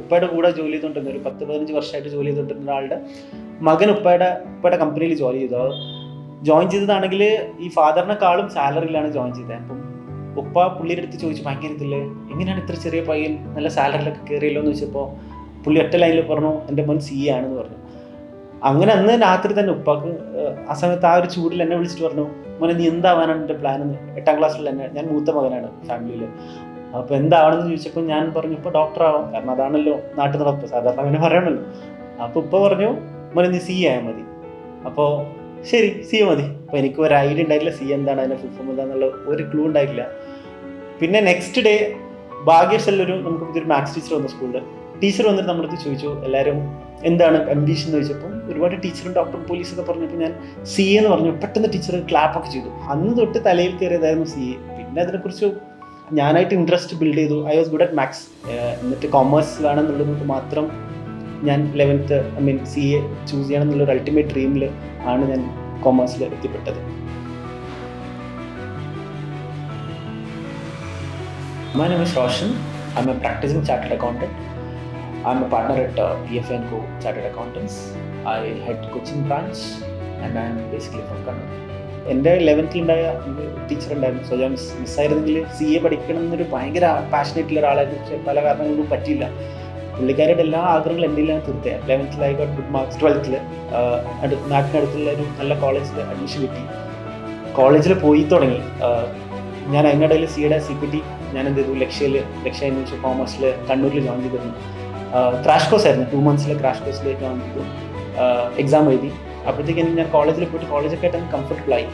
ഉപ്പയുടെ കൂടെ ജോലി ചെയ്തുകൊണ്ടിരുന്ന ഒരു 10-15 വർഷമായിട്ട് ജോലി ചെയ്തുകൊണ്ടിരുന്ന ഒരാളുടെ മകൻ ഉപ്പയുടെ കമ്പനിയിൽ ജോലി ചെയ്തു. ജോയിൻ ചെയ്തതാണെങ്കിൽ ഈ ഫാദറിനെക്കാളും സാലറിയിലാണ് ജോയിൻ ചെയ്തത്. അപ്പം ഉപ്പ പുള്ളിയുടെ അടുത്ത് ചോദിച്ചു, ഭയങ്കര ഇതില്ലേ, എങ്ങനെയാണ് ഇത്ര ചെറിയ പയ്യൻ നല്ല സാലറിയിലൊക്കെ കയറിയല്ലോ എന്ന് ചോദിച്ചപ്പോൾ പുള്ളി ഒറ്റ ലൈനിൽ പറഞ്ഞു, എൻ്റെ മോൻ CA ആണെന്ന് പറഞ്ഞു. അങ്ങനെ അന്ന് രാത്രി തന്നെ ഉപ്പാക്ക് ആ സമയത്ത് ആ ഒരു ചൂടിൽ എന്നെ വിളിച്ചിട്ട് പറഞ്ഞു, മോനെ നീ എന്താവാനാണ് എൻ്റെ പ്ലാൻ എന്ന്. 8ാം ക്ലാസ്സിൽ തന്നെ, ഞാൻ മൂത്ത മകനാണ് ഫാമിലിയിൽ. അപ്പോൾ എന്താവണമെന്ന് ചോദിച്ചപ്പോൾ ഞാൻ പറഞ്ഞു, ഇപ്പോൾ ഡോക്ടറാവാം, കാരണം അതാണല്ലോ നാട്ടിൽ നടപ്പ്, സാധാരണ അങ്ങനെ പറയണമല്ലോ. അപ്പോൾ ഉപ്പ പറഞ്ഞു, മോനെ നീ CA ആയാൽ മതി. അപ്പോൾ ശരി, CA മതി. അപ്പോൾ എനിക്ക് ഒരു ഐഡിയ ഉണ്ടായിട്ടില്ല CA എന്താണ്, അതിൻ്റെ ഫുൾ ഫോം എന്താണെന്നുള്ള ഒരു ക്ലൂ ഉണ്ടായിട്ടില്ല. പിന്നെ നെക്സ്റ്റ് ഡേ ഭാഗ്യവശാലൊരു നമുക്ക് പുതിയൊരു മാത്സ് ടീച്ചർ വന്നു സ്കൂളിൽ. ടീച്ചർ വന്നിട്ട് നമ്മളടുത്ത് ചോദിച്ചു, എല്ലാവരും എന്താണ് അംബീഷൻ എന്ന് ചോദിച്ചപ്പോൾ ഒരുപാട് ടീച്ചറും ഡോക്ടറും പോലീസൊക്കെ പറഞ്ഞപ്പോൾ ഞാൻ CA എന്ന് പറഞ്ഞു. പെട്ടെന്ന് ടീച്ചർ ക്ലാപ്പൊക്കെ ചെയ്തു. അന്ന് തൊട്ട് തലയിൽ കയറിയതായിരുന്നു CA. പിന്നെ അതിനെക്കുറിച്ച് ഞാനായിട്ട് ഇൻട്രസ്റ്റ് ബിൽഡ് ചെയ്തു. I was good at maths. എന്നിട്ട് കോമേഴ്സ് വേണമെന്നുള്ളത് മാത്രം ഞാൻ 11th CA ചൂസ് ചെയ്യണം എന്നുള്ളൊരു അൾട്ടിമേറ്റ് ഡ്രീമിൽ ആണ് ഞാൻ കോമേഴ്സിൽ എത്തിപ്പെട്ടത്. My name is Roushan. I'm a practicing chartered accountant. I'm a partner at PFA CO Chartered Accountants. I head Cochin branch and I'm basically from Kannur. എൻ്റെ 11th ഉണ്ടായ teacher ഉണ്ടായിരുന്നു, so ഞാൻ മിസ്സായിരുന്നെങ്കിൽ CA പഠിക്കണം എന്നൊരു ഭയങ്കര പാഷനേറ്റുള്ള ഒരാളായിരുന്നു. പക്ഷേ പല കാരണങ്ങളൊന്നും പറ്റിയില്ല. പുള്ളിക്കാരുടെ എല്ലാ ആഗ്രഹങ്ങളും എൻ്റെ എല്ലാം തീർത്തയാണ്. 11th I got good marks. 12th നാട്ടിനടുത്തുള്ള ഒരു നല്ല കോളേജിൽ അഡ്മിഷൻ കിട്ടി. കോളേജിൽ പോയി തുടങ്ങി. ഞാൻ അതിനിടയിൽ CA CPT ഞാൻ എന്ത് ചെയ്തു, ലക്ഷ്യ എന്ന് വെച്ചാൽ കോമേഴ്സിൽ കണ്ണൂരിൽ ജോയിൻ ചെയ്തിരുന്നു. ക്രാഷ് കോഴ്സ് ആയിരുന്നു, 2 months ക്രാഷ് കോഴ്സിൽ ജോയിൻ ചെയ്തു. എക്സാം എഴുതി. അപ്പോഴത്തേക്കും ഞാൻ കോളേജിൽ പോയിട്ട് കോളേജൊക്കെ ആയിട്ട് കംഫർട്ടബിൾ ആയി.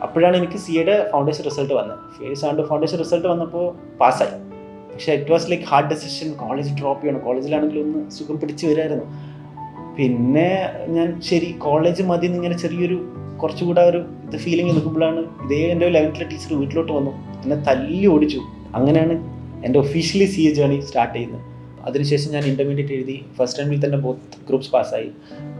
അപ്പോഴാണ് എനിക്ക് CA ഫൗണ്ടേഷൻ റിസൾട്ട് വന്നത്. ഫൗണ്ടേഷൻ റിസൾട്ട് വന്നപ്പോൾ പാസ്സായി. പക്ഷേ it was like hard decision. College drop ചെയ്യണം. കോളേജിലാണെങ്കിലും ഒന്ന് സുഖം പിടിച്ച് വരുമായിരുന്നു. പിന്നെ ഞാൻ ശരി കോളേജ് മതി എന്നിങ്ങനെ ചെറിയൊരു കുറച്ചുകൂടെ ഒരു ഇത് ഫീലിംഗ് നിൽക്കുമ്പോഴാണ് ഇതേ എൻ്റെ 11th ടീച്ചർ വീട്ടിലോട്ട് വന്നു, എന്നെ തല്ലി ഓടിച്ചു. അങ്ങനെയാണ് എൻ്റെ ഒഫീഷ്യലി CA ജേർണി സ്റ്റാർട്ട് ചെയ്യുന്നത്. അതിനുശേഷം ഞാൻ ഇൻ്റർമീഡിയറ്റ് എഴുതി. ഫസ്റ്റ് ടൈമിൽ തന്നെ ബോത്ത് ഗ്രൂപ്പ്സ് പാസ്സായി.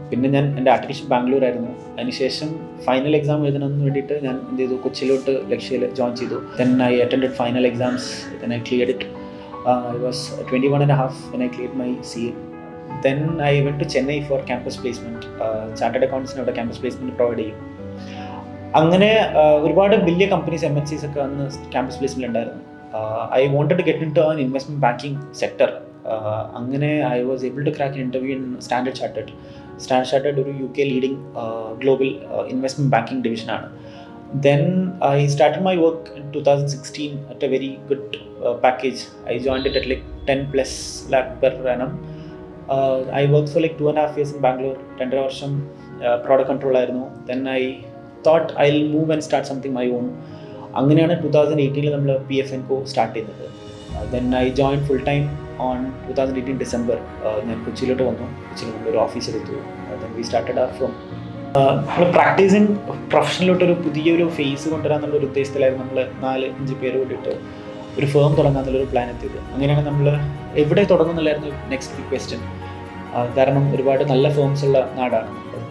പിന്നെ ഞാൻ എൻ്റെ ആർട്ടിഫിഷ്യൽ ബാംഗ്ലൂർ ആയിരുന്നു. അതിനുശേഷം ഫൈനൽ എക്സാം എഴുതണമെന്ന് വേണ്ടിയിട്ട് ഞാൻ എന്ത് ചെയ്തു, കൊച്ചിയിലോട്ട് ലക്ഷ്യയിൽ ജോയിൻ ചെയ്തു. Then I attended final exams. Then I cleared it. I was 21.5 when I cleared my CA. Then I went to Chennai for campus placement. Chartered Accountants അവിടെ campus placement പ്രൊവൈഡ് ചെയ്യും. അങ്ങനെ ഒരുപാട് വലിയ കമ്പനീസ് MNCs ഒക്കെ അന്ന് campus placement ഉണ്ടായിരുന്നു. I wanted to get into an investment banking sector. അങ്ങനെ I was able to crack an interview in Standard Chartered ഒരു UK leading global investment banking ഡിവിഷനാണ്. Then I started my work in 2016 at a very good package. I joined it at like 10+ lakh per annum. I worked for like 2.5 years in Bangalore. 2.5 വർഷം product control ആയിരുന്നു. Then I thought I'll move and start something my own. അങ്ങനെയാണ് 2018 നമ്മൾ PFA CO start ചെയ്തത്. Then I joined full time on 2018 December. ഞാൻ കൊച്ചിയിലോട്ട് വന്നു. കൊച്ചിയിൽ നമ്മളൊരു office എടുത്തു. Then we started our firm. നമ്മൾ പ്രാക്ടീസിങ് പ്രൊഫഷനിലോട്ടൊരു പുതിയൊരു ഫേസ് കൊണ്ടുവരാമെന്നുള്ളൊരു ഉദ്ദേശത്തിലായിരുന്നു നമ്മൾ 4-5 പേര് കൂടിയിട്ട് ഒരു ഫേം തുടങ്ങാമെന്നുള്ളൊരു പ്ലാൻ എത്തിയത്. അങ്ങനെയാണ് നമ്മൾ എവിടെ തുടങ്ങുന്നില്ലായിരുന്നു നെക്സ്റ്റ് ബിഗ് ക്വസ്റ്റ്യൻ. കാരണം ഒരുപാട് നല്ല ഫേംസ് ഉള്ള നാടാണ് നമ്മൾ.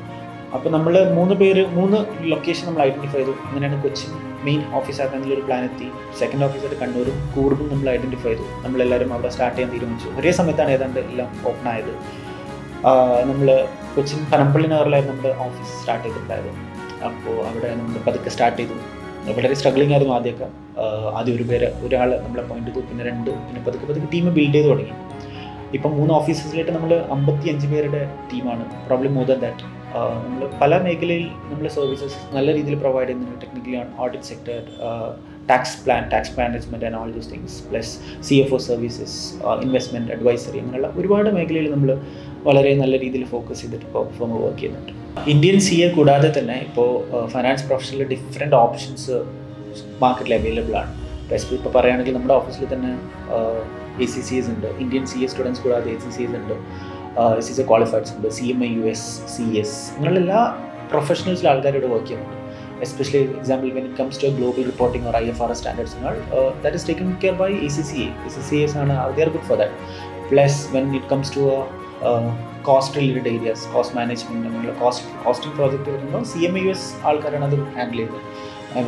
അപ്പോൾ നമ്മൾ 3 ലൊക്കേഷൻ നമ്മൾ ഐഡൻറ്റിഫൈ ചെയ്തു. അങ്ങനെയാണ് കൊച്ചിൻ മെയിൻ ഓഫീസാക്കാനുള്ളൊരു പ്ലാൻ എത്തി. സെക്കൻഡ് ഓഫീസായിട്ട് കണ്ണൂരും കൂർഗും നമ്മൾ ഐഡൻറ്റിഫൈ ചെയ്തു. നമ്മളെല്ലാവരും അവിടെ സ്റ്റാർട്ട് ചെയ്യാൻ തീരുമാനിച്ചു. ഒരേ സമയത്താണ് ഏതാണ്ട് എല്ലാം ഓപ്പൺ ആയത്. നമ്മൾ കൊച്ചിൻ പനമ്പള്ളി നഗറിലായിരുന്നു നമ്മുടെ ഓഫീസ് സ്റ്റാർട്ട് ചെയ്തിട്ടുണ്ടായത്. അപ്പോൾ അവിടെ നമ്മൾ പതുക്കെ സ്റ്റാർട്ട് ചെയ്തു. വളരെ സ്ട്രഗ്ലിംഗ് ആയിരുന്നു ആദ്യമൊക്കെ. ആദ്യം ഒരാൾ നമ്മൾ അപ്പോയിൻറ്റ് ചെയ്തു, പിന്നെ 2, പിന്നെ പതുക്കെ ടീം ബിൽഡ് ചെയ്ത് തുടങ്ങി. ഇപ്പം 3 ഓഫീസസിലായിട്ട് നമ്മൾ 55 പേരുടെ ടീമാണ്. Problem more than that. നമ്മൾ പല മേഖലയിൽ നമ്മൾ സർവീസസ് നല്ല രീതിയിൽ പ്രൊവൈഡ് ചെയ്യുന്നുണ്ട്. Technically audit sector, tax management and all these things, plus CFO services, investment advisory, അങ്ങനെയുള്ള ഒരുപാട് മേഖലയിൽ നമ്മൾ വളരെ നല്ല രീതിയിൽ ഫോക്കസ് ചെയ്തിട്ട് ഇപ്പോൾ ഫേം വർക്ക് ചെയ്യുന്നുണ്ട്. ഇന്ത്യൻ CA കൂടാതെ തന്നെ ഇപ്പോൾ ഫൈനാൻസ് പ്രൊഫഷനിൽ ഡിഫറെൻറ്റ് ഓപ്ഷൻസ് മാർക്കറ്റിൽ അവൈലബിൾ ആണ്. ഇപ്പോൾ പറയുകയാണെങ്കിൽ നമ്മുടെ ഓഫീസിൽ തന്നെ ACCAs ഉണ്ട്. ഇന്ത്യൻ CA സ്റ്റുഡൻസ് കൂടാതെ ACCAs ഉണ്ട്. ACCA ക്വാളിഫൈഡ്സ് ഉണ്ട്. CMA US CS അങ്ങനെയുള്ള എല്ലാ പ്രൊഫഷണൽസിലെ ആൾക്കാരോട് വർക്ക് ചെയ്യുന്നുണ്ട്. Especially example when it comes to global reporting or IFRS standards and all, that is taken care by ACCAs they are good for that. Plus when it comes to cost related areas, cost management and costing project വരുമ്പോൾ CMA US ആൾക്കാരാണ് അത് handle ചെയ്യുന്നത്.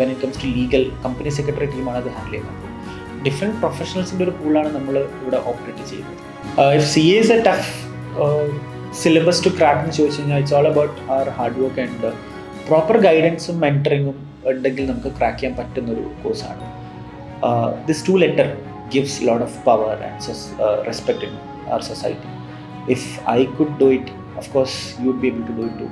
when it comes to legal, company secretary ടീമാണ് അത് handle ചെയ്യുന്നത്. Different പ്രൊഫഷണൽസിൻ്റെ ഒരു പൂളാണ് നമ്മൾ ഇവിടെ ഓപ്പറേറ്റ് ചെയ്യുന്നത്. If CA is a tough syllabus to crack എന്ന് ചോദിച്ചു കഴിഞ്ഞാൽ it's all about our hard work and proper ഗൈഡൻസും മെൻറ്ററിങ്ങും ഉണ്ടെങ്കിൽ നമുക്ക് ക്രാക്ക് ചെയ്യാൻ പറ്റുന്നൊരു കോഴ്സാണ്. This 2 letter gives a lot of power and respect in our society. If I could do it, of course you would be able to do it too.